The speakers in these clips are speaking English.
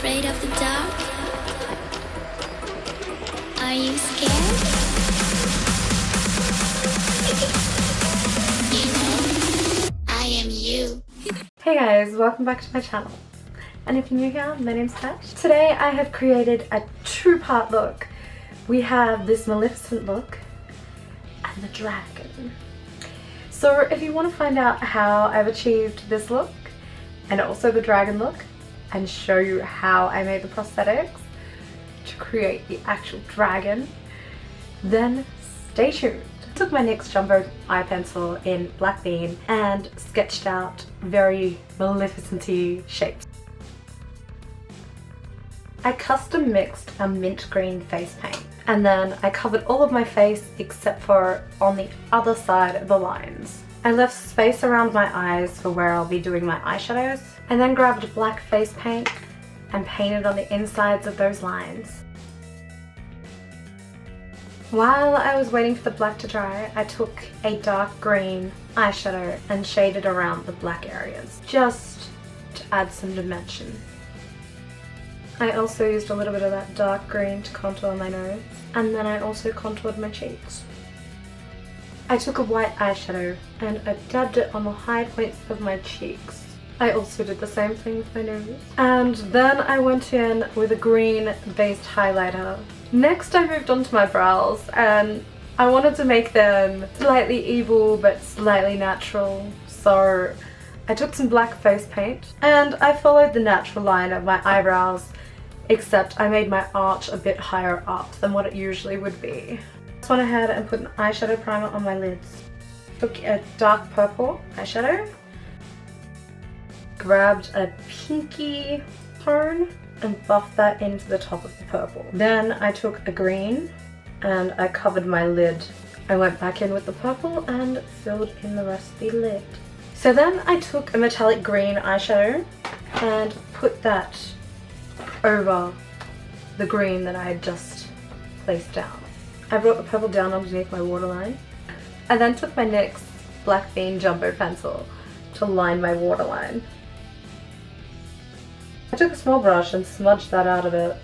Afraid of the dark? Are you scared? You know, I am you. Hey guys, welcome back to my channel. And if you're new here, my name's Tash. Today I have created a two-part look. We have this Maleficent look and the dragon. So if you want to find out how I've achieved this look and also the dragon look, and show you how I made the prosthetics to create the actual dragon, then stay tuned. I took my NYX Jumbo eye pencil in Black Bean and sketched out very Maleficent-y shapes. I custom mixed a mint green face paint, and then I covered all of my face except for on the other side of the lines. I left space around my eyes for where I'll be doing my eyeshadows, and then grabbed black face paint and painted on the insides of those lines. While I was waiting for the black to dry, I took a dark green eyeshadow and shaded around the black areas, just to add some dimension. I also used a little bit of that dark green to contour my nose, and then I also contoured my cheeks. I took a white eyeshadow and I dabbed it on the high points of my cheeks. I also did the same thing with my nose. And then I went in with a green based highlighter. Next I moved on to my brows, and I wanted to make them slightly evil but slightly natural. So I took some black face paint and I followed the natural line of my eyebrows, except I made my arch a bit higher up than what it usually would be. I just went ahead and put an eyeshadow primer on my lids. Took a dark purple eyeshadow, grabbed a pinky tone and buffed that into the top of the purple. Then I took a green and I covered my lid. I went back in with the purple and filled in the rest of the lid. So then I took a metallic green eyeshadow and put that over the green that I had just placed down. I brought the purple down underneath my waterline. I then took my NYX Black Bean Jumbo pencil to line my waterline. I took a small brush and smudged that out of it.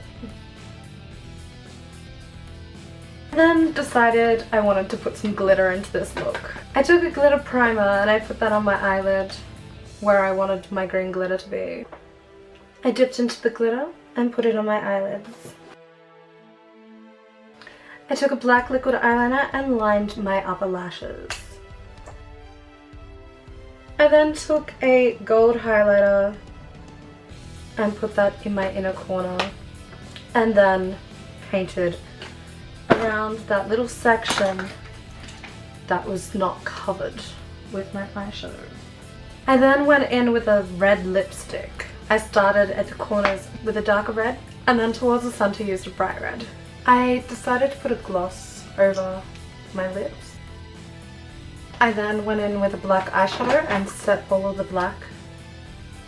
I then decided I wanted to put some glitter into this look. I took a glitter primer and I put that on my eyelid where I wanted my green glitter to be. I dipped into the glitter and put it on my eyelids. I took a black liquid eyeliner and lined my upper lashes. I then took a gold highlighter and put that in my inner corner, and then painted around that little section that was not covered with my eyeshadow. I then went in with a red lipstick. I started at the corners with a darker red, and then towards the center used a bright red. I decided to put a gloss over my lips. I then went in with a black eyeshadow and set all of the black.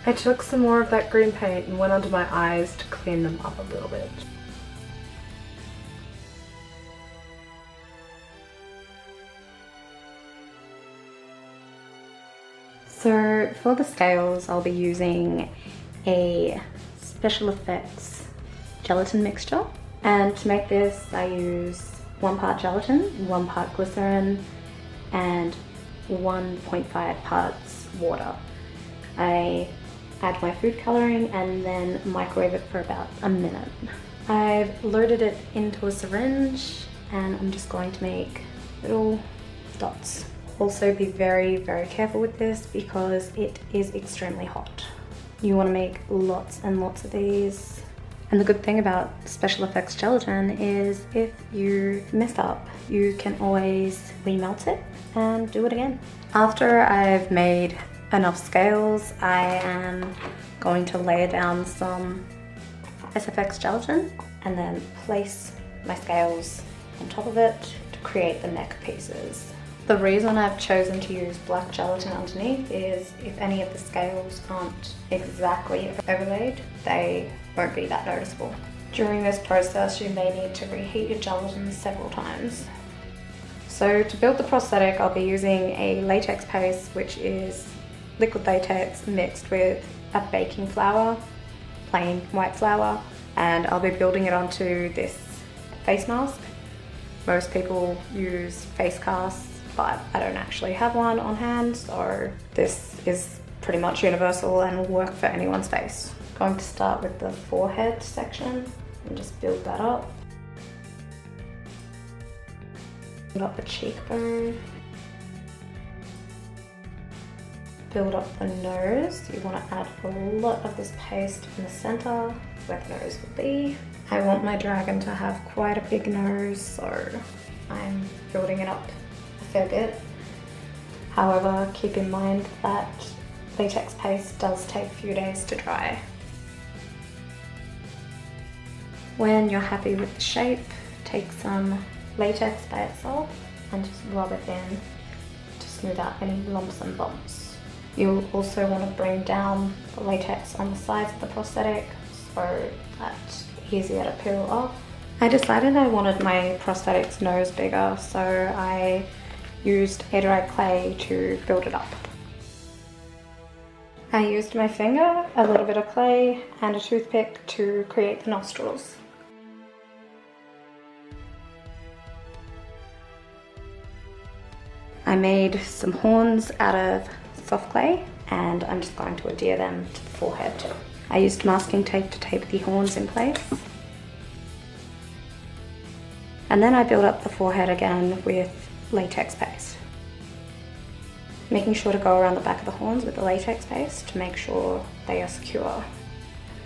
I took some more of that green paint and went under my eyes to clean them up a little bit. So for the scales, I'll be using a Special Effects gelatin mixture. And to make this, I use 1 part gelatin, 1 part glycerin, and 1.5 parts water. I add my food coloring and then microwave it for about a minute. I've loaded it into a syringe and I'm just going to make little dots. Also be very, very careful with this because it is extremely hot. You want to make lots and lots of these. And the good thing about special effects gelatin is if you mess up, you can always remelt it and do it again. After I've made enough scales, I am going to layer down some SFX gelatin and then place my scales on top of it to create the neck pieces. The reason I've chosen to use black gelatin underneath is if any of the scales aren't exactly overlaid, they won't be that noticeable. During this process, you may need to reheat your gelatin several times. So to build the prosthetic, I'll be using a latex paste, which is liquid latex mixed with a baking flour, plain white flour, and I'll be building it onto this face mask. Most people use face casts, but I don't actually have one on hand, so this is pretty much universal and will work for anyone's face. I'm going to start with the forehead section and just build that up. Build up the cheekbone. Build up the nose. You want to add a lot of this paste in the center where the nose will be. I want my dragon to have quite a big nose, so I'm building it up a fair bit. However, keep in mind that latex paste does take a few days to dry. When you're happy with the shape, take some latex by itself and just rub it in to smooth out any lumps and bumps. You'll also want to bring down the latex on the sides of the prosthetic so that's easier to peel off. I decided I wanted my prosthetic's nose bigger, so I used air-dried clay to build it up. I used my finger, a little bit of clay, and a toothpick to create the nostrils. I made some horns out of soft clay and I'm just going to adhere them to the forehead. I used masking tape to tape the horns in place. And then I built up the forehead again with latex paste. Making sure to go around the back of the horns with the latex paste to make sure they are secure.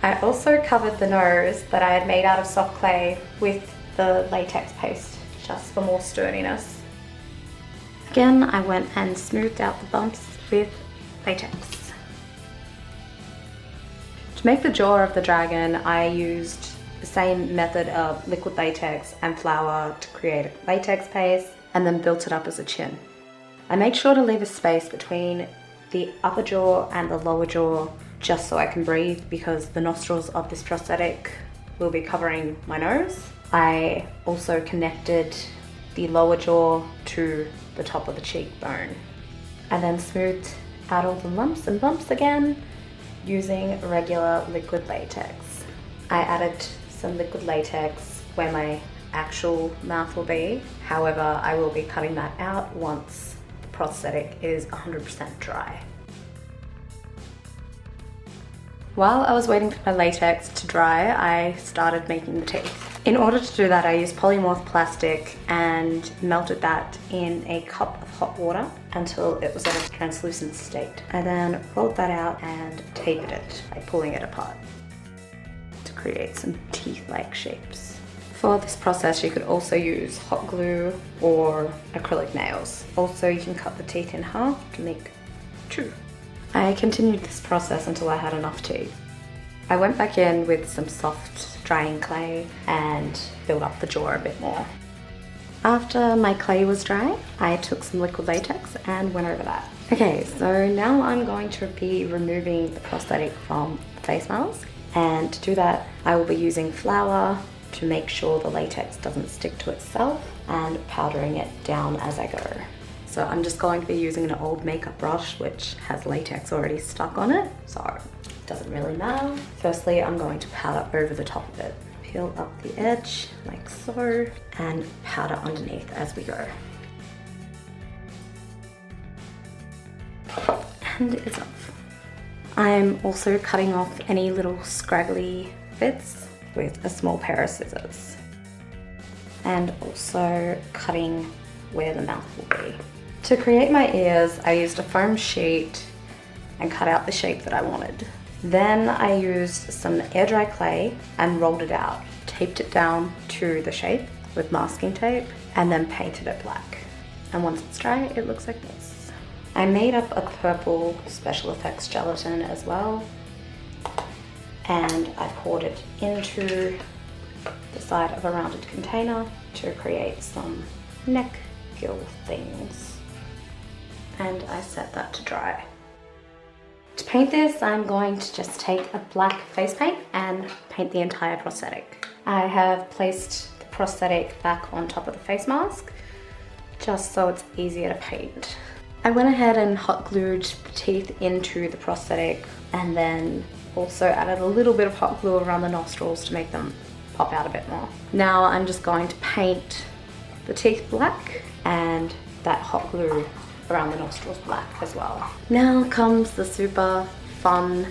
I also covered the nose that I had made out of soft clay with the latex paste, just for more sturdiness. Again, I went and smoothed out the bumps with latex. To make the jaw of the dragon, I used the same method of liquid latex and flour to create a latex paste and then built it up as a chin. I made sure to leave a space between the upper jaw and the lower jaw just so I can breathe because the nostrils of this prosthetic will be covering my nose. I also connected the lower jaw to the top of the cheekbone. I then smoothed out all the lumps and bumps again using regular liquid latex. I added some liquid latex where my actual mouth will be. However, I will be cutting that out once the prosthetic is 100% dry. While I was waiting for my latex to dry, I started making the teeth. In order to do that, I used polymorph plastic and melted that in a cup of hot water until it was at a translucent state. I then rolled that out and tapered it by pulling it apart to create some teeth-like shapes. For this process, you could also use hot glue or acrylic nails. Also, you can cut the teeth in half to make two. I continued this process until I had enough teeth. I went back in with some soft drying clay and built up the jaw a bit more. After my clay was dry, I took some liquid latex and went over that. Okay, so now I'm going to be removing the prosthetic from the face mask, and to do that I will be using flour to make sure the latex doesn't stick to itself and powdering it down as I go. So I'm just going to be using an old makeup brush which has latex already stuck on it, so it doesn't really matter. Firstly, I'm going to powder over the top of it. Peel up the edge like so and powder underneath as we go. And it's off. I'm also cutting off any little scraggly bits with a small pair of scissors. And also cutting where the mouth will be. To create my ears, I used a foam sheet and cut out the shape that I wanted. Then I used some air dry clay and rolled it out, taped it down to the shape with masking tape, and then painted it black. And once it's dry, it looks like this. I made up a purple special effects gelatin as well, and I poured it into the side of a rounded container to create some neck gill things. And I set that to dry. To paint this, I'm going to just take a black face paint and paint the entire prosthetic. I have placed the prosthetic back on top of the face mask, just so it's easier to paint. I went ahead and hot glued the teeth into the prosthetic, and then also added a little bit of hot glue around the nostrils to make them pop out a bit more. Now I'm just going to paint the teeth black and that hot glue around the nostrils black as well. Now comes the super fun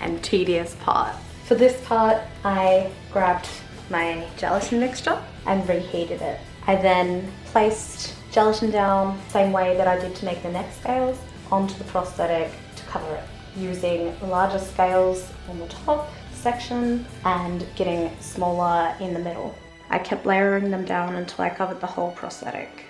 and tedious part. For this part, I grabbed my gelatin mixture and reheated it. I then placed gelatin down, same way that I did to make the neck scales, onto the prosthetic to cover it, using larger scales on the top section and getting smaller in the middle. I kept layering them down until I covered the whole prosthetic.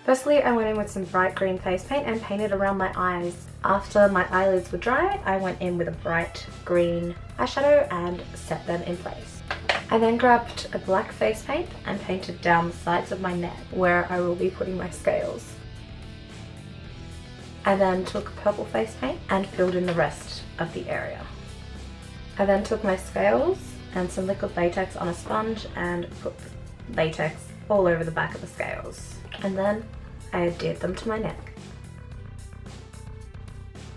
Firstly, I went in with some bright green face paint and painted around my eyes. After my eyelids were dry, I went in with a bright green eyeshadow and set them in place. I then grabbed a black face paint and painted down the sides of my neck where I will be putting my scales. I then took purple face paint and filled in the rest of the area. I then took my scales and some liquid latex on a sponge and put the latex all over the back of the scales. And then I adhered them to my neck.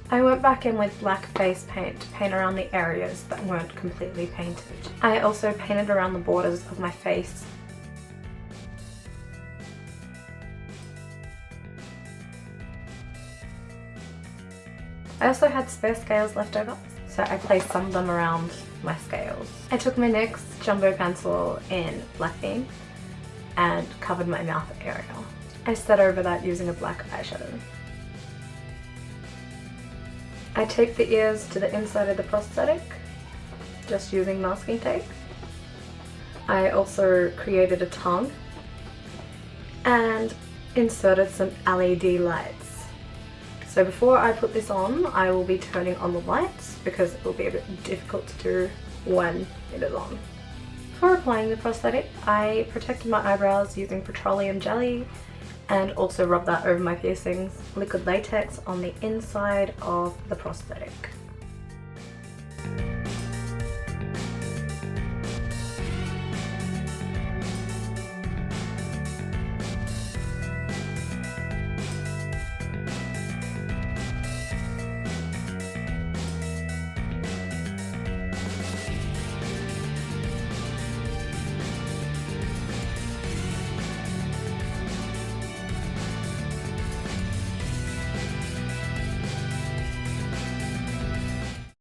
I went back in with black face paint to paint around the areas that weren't completely painted. I also painted around the borders of my face. I also had spare scales left over, so I placed some of them around my scales. I took my NYX jumbo pencil in black beam and covered my mouth area. I set over that using a black eyeshadow. I taped the ears to the inside of the prosthetic, just using masking tape. I also created a tongue and inserted some LED lights. So before I put this on, I will be turning on the lights because it will be a bit difficult to do when it is on. For applying the prosthetic, I protected my eyebrows using petroleum jelly and also rubbed that over my piercings, liquid latex on the inside of the prosthetic.